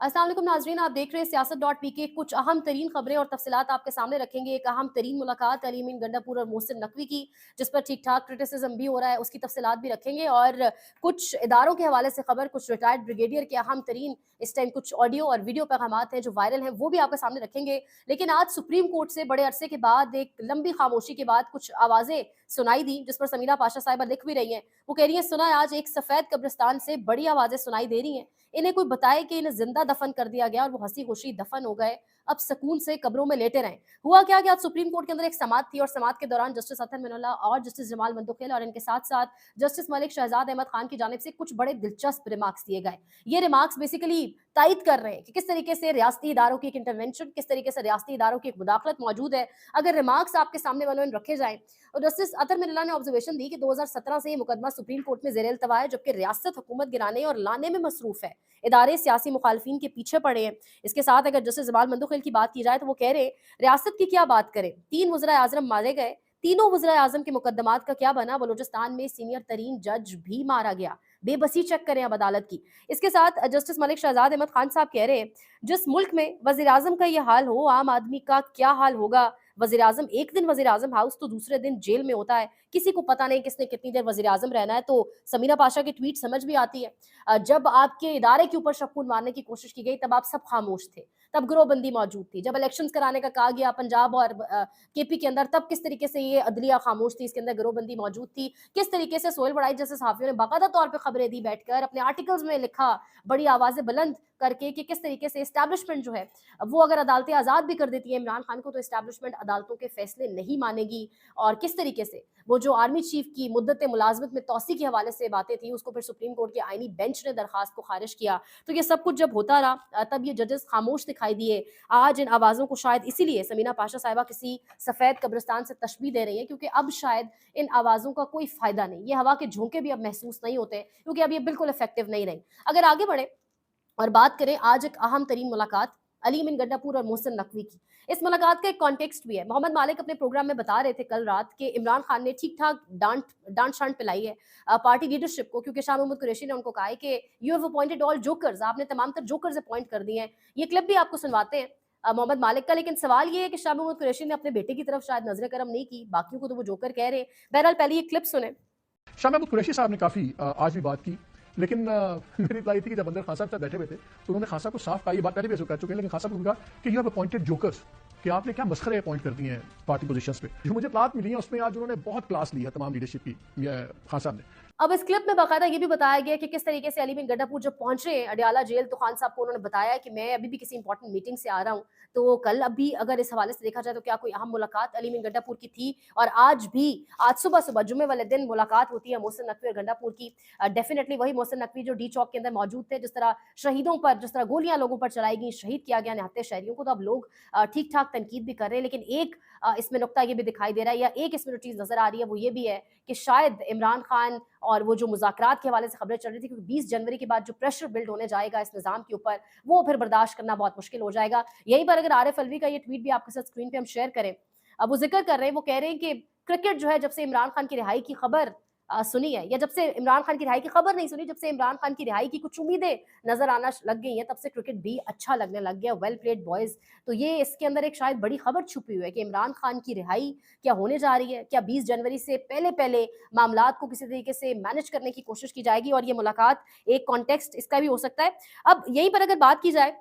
अस्सलाम वालेकुम नाज़रीन, आप देख रहे हैं सियासत.पी के। कुछ अहम तरीन खबरें और तफसीलात आपके सामने रखेंगे। एक अहम तरीन मुलाकात अली अमीन गंडापुर और मोहसिन नकवी की, जिस पर ठीक ठाक क्रिटिसिज्म भी हो रहा है, उसकी तफसीलात भी रखेंगे। और कुछ इदारों के हवाले से खबर, कुछ रिटायर्ड ब्रिगेडियर के अहम तरीन इस टाइम कुछ ऑडियो और वीडियो पैगामात हैं जो वायरल हैं, वो भी आपके सामने रखेंगे। लेकिन आज सुप्रीम कोर्ट से बड़े अरसे के बाद, एक लंबी खामोशी के बाद कुछ आवाज़ें सुनाई दी, जिस पर समीना पाशा साहिबा लिख भी रही हैं। वो कह रही हैं, सुना है आज एक सफ़ेद कब्रिस्तान से बड़ी आवाज़ें सुनाई दे रही हैं। इन्हें कोई बताए कि इन्हें जिंदा दफन कर दिया गया और वो हंसी खुशी दफन हो गए, अब सुकून से कब्रों में लेटे रहें। हुआ क्या कि आज सुप्रीम कोर्ट के अंदर एक समाअत थी और समाअत के दौरान जस्टिस अतर मिनल्ला और जस्टिस जमाल मंदुखिल और इनके साथ साथ जस्टिस मलिक शहजाद अहमद खान की जानिब से कुछ बड़े दिलचस्प रिमार्क्स दिए गए। ये रिमार्क्स बेसिकली तायद कर रहे हैं कि किस तरीके से रियासती इदारों की एक इंटरवेंशन, किस तरीके से रियासती इदारों की एक मुदाखलत मौजूद है। अगर रिमार्क्स आपके सामने मनोन रखे जाएं, और जस्टिस अतर मिनल्ला ने ऑब्जर्वेशन दी कि 2017 से ये मुकदमा सुप्रीम कोर्ट में ज़ेर इल्तवा है, जबकि रियासत हुकूमत गिराने और लाने में मसरूफ है। इदारे सियासी मुखालफिन के पीछे पड़े हैं। इसके साथ अगर जस्टिस जमाल मंदुखिल की बात की जाए तो वो कह रहे हैं, रियासत की क्या बात करें, 3 वज़ीर आज़म मारे गए, तीनों वज़ीर आज़म के मुकदमात का क्या बना, बलूचिस्तान में सीनियर तरीन जज भी मारा गया। बेबसी चेक करें अब अदालत की। इसके साथ जस्टिस मलिक शहजाद अहमद खान साहब कह रहे हैं, जिस मुल्क में वज़ीर आज़म का ये हाल हो, आम आदमी का क्या हाल होगा। वज़ीर आज़म एक दिन वज़ीर आज़म हाउस तो दूसरे दिन जेल में होता है। किसी को पता नहीं किसने कितनी देर वज़ीर आज़म रहना है। तो समीना पाशा की ट्वीट समझ भी आती है। जब आपके इदारे के ऊपर शक्कून मारने की कोशिश की गई, तब आप सब खामोश थे, तब गिरोहबंदी मौजूद थी। जब इलेक्शंस कराने का कहा गया पंजाब और केपी के अंदर, तब किस तरीके से ये अदलिया खामोश थी, इसके अंदर गिरोहबंदी मौजूद थी। किस तरीके से सोहेल वड़ाई जैसे सहाफियों ने बाकायदा तौर पर खबरें दी, बैठकर अपने आर्टिकल्स में लिखा, बड़ी आवाजें बुलंद करके, कि किस तरीके से एस्टैब्लिशमेंट जो है वो अगर अदालतें आज़ाद भी कर देती है इमरान खान को, तो एस्टैब्लिशमेंट अदालतों के फैसले नहीं मानेगी। और किस तरीके से वो जो आर्मी चीफ की मुद्दत मुलाजमत में तोसी के हवाले से बातें थी, उसको फिर सुप्रीम कोर्ट के आईनी बेंच ने दरखास्त को खारिज किया। तो ये सब कुछ जब होता रहा, तब ये जजेस खामोश दिखाई दिए। आज इन आवाज़ों को शायद इसीलिए समीना पाशा साहिबा किसी सफ़ेद कब्रिस्तान से तशबीह दे रही हैं, क्योंकि अब शायद इन आवाज़ों का कोई फ़ायदा नहीं, ये हवा के झोंके भी अब महसूस नहीं होते, क्योंकि अब ये बिल्कुल इफेक्टिव नहीं रही। अगर आगे बढ़े और बात करें आज एक अहम तरीन मुलाकात अली अमीन गंडापुर और मोहसिन नकवी की। इस मुलाकात का एक कॉन्टेक्स्ट भी है। मोहम्मद मालिक अपने प्रोग्राम में बता रहे थे कल रात कि इमरान खान ने ठीक ठाक डांट शांट पिलाई है पार्टी लीडरशिप को, क्योंकि शाह महमूद कुरैशी ने उनको कहा है कि you have appointed all jokers, आपने तमाम तर जोकर्स अपॉइंट कर दिए हैं। ये क्लिप भी आपको सुनवाते हैं मोहम्मद मालिक का। लेकिन सवाल ये है कि शाह महमूद कुरैशी ने अपने बेटे की तरफ शायद नजर करम नहीं की, बाकियों को तो वो जोकर कह रहे हैं। बहरहाल पहले ये क्लिप सुने। शाह महमूद कुरैशी साहब ने काफ़ी आज भी बात की, लेकिन मेरी इतला थी कि जब अंदर खान साहब बैठे हुए थे तो उन्होंने खान साहब को साफ कहा, ये बात पहले भी कर चुके हैं, लेकिन खान साहब को कहा कि यू हैव अपॉइंटेड जोकर्स, कि आपने क्या मस्खरे अपॉइंट कर दिए हैं पार्टी पोजीशंस पे। जो मुझे इतलात मिली है उसमें आज उन्होंने बहुत क्लास ली है तमाम लीडरशिप की, खान साहब ने। अब इस क्लिप में बाकायदा ये भी बताया गया कि किस तरीके से अली बिन गंडापुर जब पहुंचे अडियाला जेल, तो खान साहब को उन्होंने बताया कि मैं अभी भी किसी इंपॉर्टेंट मीटिंग से आ रहा हूं। तो कल अभी अगर इस हवाले से देखा जाए तो क्या कोई अहम मुलाकात अली बिन गंडापुर की थी? और आज भी, आज सुबह सुबह जुम्मे वाले दिन मुलाकात होती है मोहसिन नकवी और गंडापुर की। डेफिनेटली वही मोहसिन नकवी जो डी चौक के अंदर मौजूद थे, जिस तरह शहीदों पर, जिस तरह गोलियां लोगों पर चलाई गई, शहीद किया गया निहत्थे शहरियों को, तो अब लोग ठीक ठाक तनकीद भी कर रहे हैं। लेकिन एक इसमें नुक्ता ये भी दिखाई दे रहा है, या एक इसमें जो चीज़ नजर आ रही है वो ये भी है कि शायद इमरान खान और वो जो मुज़ाकरात के हवाले से खबरें चल रही थी, क्योंकि 20 जनवरी के बाद जो प्रेशर बिल्ड होने जाएगा इस निज़ाम के ऊपर, वो फिर बर्दाश्त करना बहुत मुश्किल हो जाएगा। यहीं पर अगर आरिफ अलवी का ये ट्वीट भी आपके साथ स्क्रीन पे हम शेयर करें, अब वो जिक्र कर रहे हैं, वो कह रहे हैं कि क्रिकेट जो है, जब से इमरान खान की रिहाई की खबर सुनी है, या जब से इमरान खान की रिहाई की खबर नहीं सुनी, जब से इमरान खान की रिहाई की कुछ उम्मीदें नजर आना लग गई हैं, तब से क्रिकेट भी अच्छा लगने लग गया। Well played boys. तो ये इसके अंदर एक शायद बड़ी खबर छुपी हुई है कि इमरान खान की रिहाई क्या होने जा रही है, क्या 20 जनवरी से पहले पहले मामलात को किसी तरीके से मैनेज करने की कोशिश की जाएगी, और ये मुलाकात एक कॉन्टेक्स्ट इसका भी हो सकता है। अब यहीं पर अगर बात की जाए,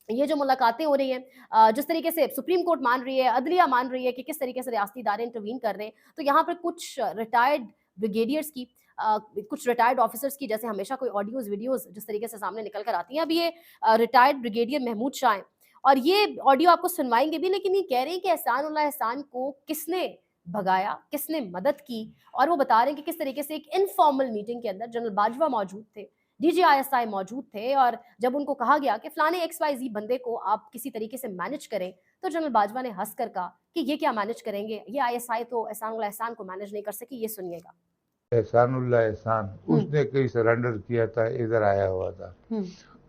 ये जो मुलाकातें हो रही हैं, जिस तरीके से सुप्रीम कोर्ट मान रही है, अदलिया मान रही है कि किस तरीके से रियासती इदारे इंटरवीन कर रहे हैं, तो यहाँ पर कुछ रिटायर्ड ब्रिगेडियर्स की, कुछ रिटायर्ड ऑफिसर्स की, जैसे हमेशा कोई ऑडियोज वीडियोज जिस तरीके से सामने निकल कर आती हैं, अब ये रिटायर्ड ब्रिगेडियर महमूद शाह हैं, और ये ऑडियो आपको सुनवाएंगे भी। लेकिन ये कह रहे हैं कि एहसान उल्लाह एहसान को किसने भगाया, किसने मदद की, और वो बता रहे हैं कि किस तरीके से एक इनफॉर्मल मीटिंग के अंदर जनरल बाजवा मौजूद थे, डीजीआईएसआई मौजूद थे, और जब उनको कहा गया कि फलाने XYZ बंदे को आप किसी तरीके से मैनेज करें, तो जनरल बाजवा ने हंस कर कहा कि ये क्या मैनेज करेंगे, ये ISI तो एहसान उल्लाह एहसान को मैनेज नहीं कर सकी। ये सुनिएगा। एहसानुल्लाह एहसान उसने कहीं सरेंडर किया था, इधर आया हुआ था,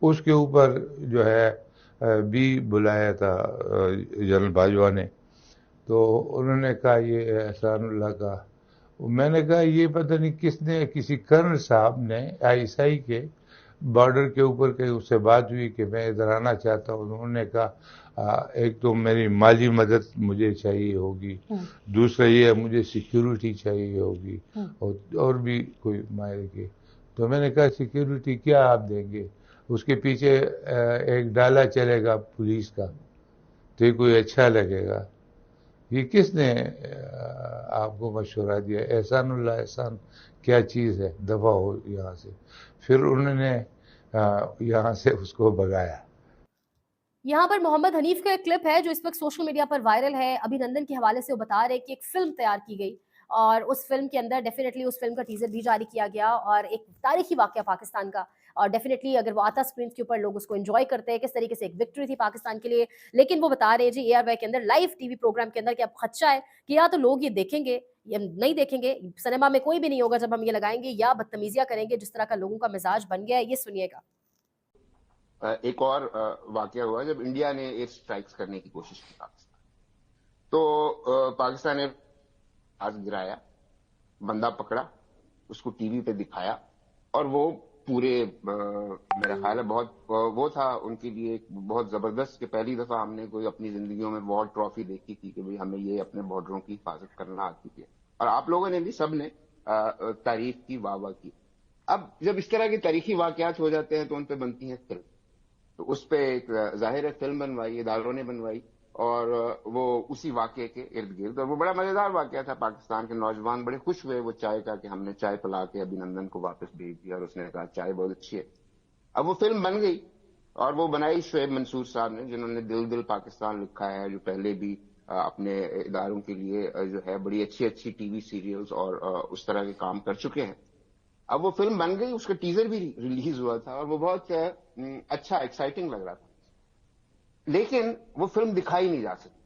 उसके ऊपर जो है भी बुलाया था जनरल बाजवा ने, तो उन्होंने कहा ये एहसानुल्लाह का। मैंने कहा ये पता नहीं किसने, किसी कर्नल साहब ने ISI के बॉर्डर के ऊपर कहीं उससे बात हुई कि मैं इधर आना चाहता हूँ, उन्होंने कहा एक तो मेरी माली मदद मुझे चाहिए होगी, दूसरा ये है मुझे सिक्योरिटी चाहिए होगी, और भी कोई मायने की। तो मैंने कहा सिक्योरिटी क्या आप देंगे, उसके पीछे एक डाला चलेगा पुलिस का, तो ये कोई अच्छा लगेगा। ये किसने आपको मशवरा दिया, एहसानुल्लाह एहसान क्या चीज़ है, दफ़ा हो यहाँ से। फिर उन्होंने यहाँ से उसको भगाया। यहाँ पर मोहम्मद हनीफ का एक क्लिप है जो इस वक्त सोशल मीडिया पर वायरल है। अभिनंदन के हवाले से वो बता रहे हैं कि एक फिल्म तैयार की गई और उस फिल्म के अंदर डेफिनेटली उस फिल्म का टीजर भी जारी किया गया और एक तारीखी वाकया पाकिस्तान का, और डेफिनेटली अगर वो आता स्क्रीन के ऊपर लोग उसको एंजॉय करते हैं, किस तरीके से एक विक्ट्री थी पाकिस्तान के लिए। लेकिन वो बता रहे हैं जी ARY के अंदर लाइव टीवी प्रोग्राम के अंदर कि अब खदशा है कि या तो लोग ये देखेंगे या नहीं देखेंगे, सिनेमा में कोई भी नहीं होगा जब हम ये लगाएंगे, या बदतमीजियां करेंगे जिस तरह का लोगों का मिजाज बन गया है। ये सुनिएगा। एक और वाकया हुआ जब इंडिया ने एयर स्ट्राइक्स करने की कोशिश की पाकिस्तान, तो पाकिस्तान ने आज गिराया, बंदा पकड़ा, उसको टीवी पे दिखाया, और वो पूरे मेरा ख्याल है बहुत वो था उनके लिए बहुत जबरदस्त कि पहली दफा हमने कोई अपनी जिंदगियों में वॉर ट्रॉफी देखी थी कि भाई हमें ये अपने बॉर्डरों की हिफाजत करना आती है। और आप लोगों ने भी सबने तारीफ की, वाह वाह की। अब जब इस तरह के तारीखी वाकयात हो जाते हैं तो उन पे बनती है फिल्म, तो उस पे एक जाहिर है फिल्म बनवाई, इदारों ने बनवाई, और वो उसी वाकये के इर्द गिर्द, और वो बड़ा मजेदार वाकया था। पाकिस्तान के नौजवान बड़े खुश हुए वो चाय का कि हमने चाय पिला के अभिनंदन को वापस भेज दिया, और उसने कहा चाय बहुत अच्छी है। अब वो फिल्म बन गई और वो बनाई शुएब मंसूर साहब ने, जिन्होंने दिल दिल पाकिस्तान लिखा है, जो पहले भी अपने इदारों के लिए जो है बड़ी अच्छी अच्छी टीवी सीरियल्स और उस तरह के काम कर चुके हैं। अब वो फिल्म बन गई, उसका टीजर भी रिलीज हुआ था और वो बहुत अच्छा एक्साइटिंग लग रहा था, लेकिन वो फिल्म दिखाई नहीं जा सकती।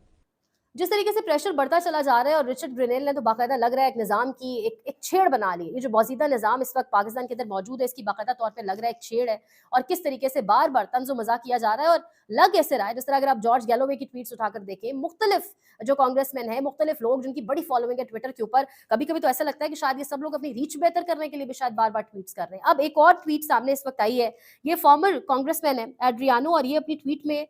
जिस तरीके से प्रेशर बढ़ता चला जा रहा है और रिचर्ड ग्रेनेल ने तो बाकायदा लग रहा है एक निज़ाम की एक छेड़ बना ली। ये जो मौजूदा निज़ाम इस वक्त पाकिस्तान के अंदर मौजूद है, इसकी बाकायदा तौर पे लग रहा है एक छेड़ है, और किस तरीके से बार बार तंज मजाक किया जा रहा है। और लग ऐसे रहा है जिस तरह अगर आप जॉर्ज गैलोवे की ट्वीट्स उठाकर देखें, मुख्तलिफ जो कांग्रेसमैन है, मुख्तलिफ लोग जिनकी बड़ी फॉलोइंग है ट्विटर के ऊपर, कभी कभी तो ऐसा लगता है कि शायद ये सब लोग अपनी रीच बेहतर करने के लिए भी शायद बार बार ट्वीट्स कर रहे हैं। अब एक और ट्वीट सामने इस वक्त आई है, ये फॉर्मर कांग्रेसमैन है एड्रियानो, और ये अपनी ट्वीट में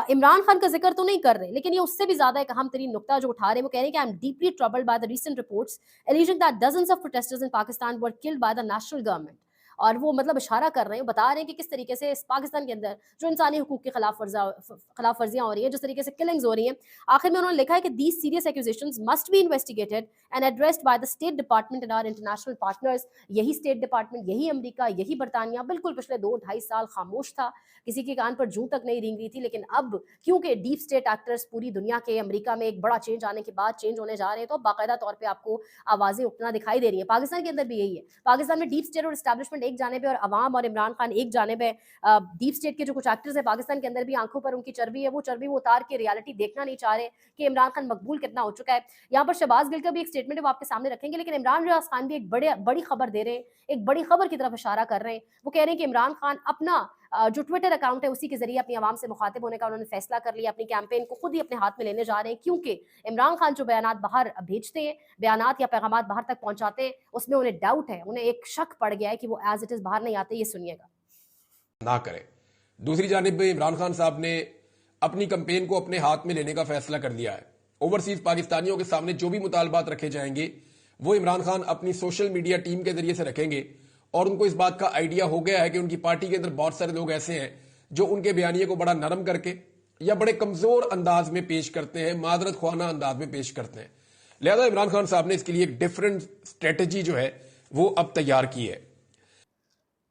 इमरान खान का जिक्र तो नहीं कर रहे, लेकिन ये उससे भी ज्यादा एक अहम तरीन नुक्ता जो उठा रहे हैं, वो कह रहे हैं कि I am deeply troubled by the recent reports aliasing that dozens of protesters in Pakistan were killed by the national government. और वो मतलब इशारा कर रहे हैं, बता रहे हैं कि किस तरीके से इस पाकिस्तान के अंदर जो इंसानी हुकूक की खिलाफ वर्जियां हो रही हैं, जिस तरीके से किलिंग्स हो रही हैं। आखिर में उन्होंने लिखा है कि these serious accusations must be investigated and addressed by the state department and our international partners. यही स्टेट डिपार्टमेंट, यही अमेरिका, यही बरतानिया बिल्कुल पिछले 2-2.5 साल खामोश था, किसी के कान पर जूं तक नहीं रेंग रही थी। लेकिन अब क्योंकि डीप स्टेट एक्टर्स पूरी दुनिया के, अमेरिका में एक बड़ा चेंज आने के बाद चेंज होने जा रहे हैं, तो बाकायदा तौर पर आपको आवाजें उठना दिखाई दे रही है। पाकिस्तान के अंदर भी यही है, पाकिस्तान में डीप स्टेट और एस्टैब्लिशमेंट एक जानिब है और अवाम और इमरान खान एक जानिब है। डीप स्टेट के जो कुछ एक्टर्स है पाकिस्तान के अंदर भी आंखों पर उनकी चर्बी है, वो चर्बी वो उतार के रियलिटी देखना नहीं चाह रहे कि इमरान खान मकबूल कितना हो चुका है। यहाँ पर शहबाज गिल का भी एक स्टेटमेंट है वो आपके सामने रखेंगे, लेकिन इमरान रियाज खान भी एक बड़ी खबर दे रहे हैं, एक बड़ी खबर की तरफ इशारा कर रहे हैं। वो कह रहे हैं कि इमरान खान अपना जो ट्विटर अकाउंट है उसी के जरिए अपनी आवाम से मुखातिब होने का उन्होंने फैसला कर लिया, अपनी कैंपेन को खुद ही अपने हाथ में लेने जा रहे हैं, क्योंकि इमरान खान जो बयानात बाहर भेजते हैं, बयानात या पैगामात बाहर तक पहुंचाते हैं, उसमें उन्हें डाउट है, उन्हें एक शक पड़ गया है कि वो एज इट इज बाहर नहीं आते। ये सुनिएगा। ना करें। दूसरी जानिब इमरान खान साहब ने अपनी कैंपेन को अपने हाथ में लेने का फैसला कर लिया है। ओवरसीज पाकिस्तानियों के सामने जो भी मुतालबात रखे जाएंगे वो इमरान खान अपनी सोशल मीडिया टीम के जरिए से रखेंगे, और उनको इस बात का आइडिया हो गया है कि उनकी पार्टी के अंदर बहुत सारे लोग ऐसे हैं जो उनके बयानिए को बड़ा नरम करके या बड़े कमजोर अंदाज में पेश करते हैं, मादरत ख्वाना अंदाज में पेश करते हैं। लिहाजा इमरान खान साहब ने इसके लिए एक डिफरेंट स्ट्रेटेजी जो है वो अब तैयार की है।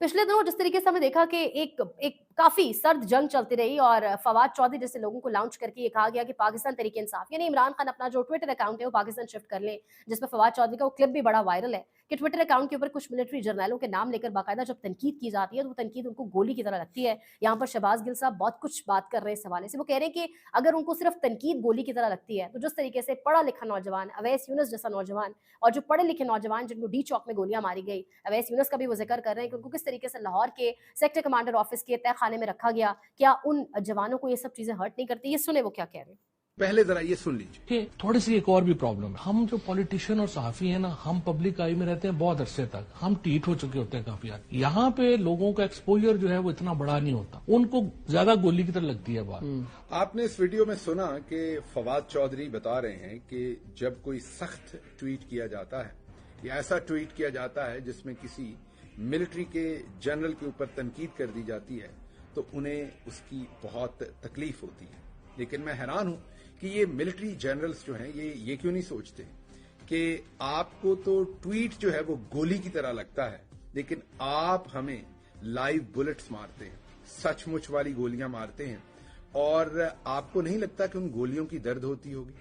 पिछले दिनों जिस तरीके से हमने देखा कि एक काफी सर्द जंग चलती रही और फवाद चौधरी जैसे लोगों को लॉन्च करके ये कहा गया कि पाकिस्तान तरीके इंसाफ, यानी इमरान खान अपना जो ट्विटर अकाउंट है वो पाकिस्तान शिफ्ट कर लें, जिसमें फवाद चौधरी का वो क्लिप भी बड़ा वायरल है कि ट्विटर अकाउंट के ऊपर कुछ मिलिट्री जर्नैलों के नाम लेकर बाकायदा जब तनकीद की जाती है तो वो तनकीद उनको गोली की तरह लगती है। यहाँ पर शहबाज गिल साहब बहुत कुछ बात कर रहे हैं इस हवाले से। वो कह रहे हैं कि अगर उनको सिर्फ तनकीद गोली की तरह लगती है, तो जिस तरीके से पढ़ा लिखा नौजवान अवैस यूनुस जैसा नौजवान और जो पढ़े लिखे नौजवान जिनको डी चौक में गोलियां मारी गई, अवैस यूनुस का भी वो जिक्र कर रहे हैं कि उनको किस तरीके से लाहौर के सेक्टर कमांडर ऑफिस के तय खाने में रखा गया, क्या उन जवानों को ये सब चीजें हर्ट नहीं करती? ये सुने वो क्या कह रहे हैं। पहले जरा ये सुन लीजिए कि थोड़ी सी एक और भी प्रॉब्लम है। हम जो पॉलिटिशियन और सहाफी हैं ना, हम पब्लिक आई में रहते हैं बहुत अरसे तक, हम टीट हो चुके होते हैं काफी यार। यहाँ पे लोगों का एक्सपोजर जो है वो इतना बड़ा नहीं होता, उनको ज्यादा गोली की तरह लगती है बात। आपने इस वीडियो में सुना कि फवाद चौधरी बता रहे हैं कि जब कोई सख्त ट्वीट किया जाता है या ऐसा ट्वीट किया जाता है जिसमें किसी मिलिट्री के जनरल के ऊपर तनकीद कर दी जाती है तो उन्हें उसकी बहुत तकलीफ होती है। लेकिन मैं हैरान हूं कि ये मिलिट्री जनरल्स जो हैं ये क्यों नहीं सोचते कि आपको तो ट्वीट जो है वो गोली की तरह लगता है, लेकिन आप हमें लाइव बुलेट्स मारते हैं, सचमुच वाली गोलियां मारते हैं, और आपको नहीं लगता कि उन गोलियों की दर्द होती होगी।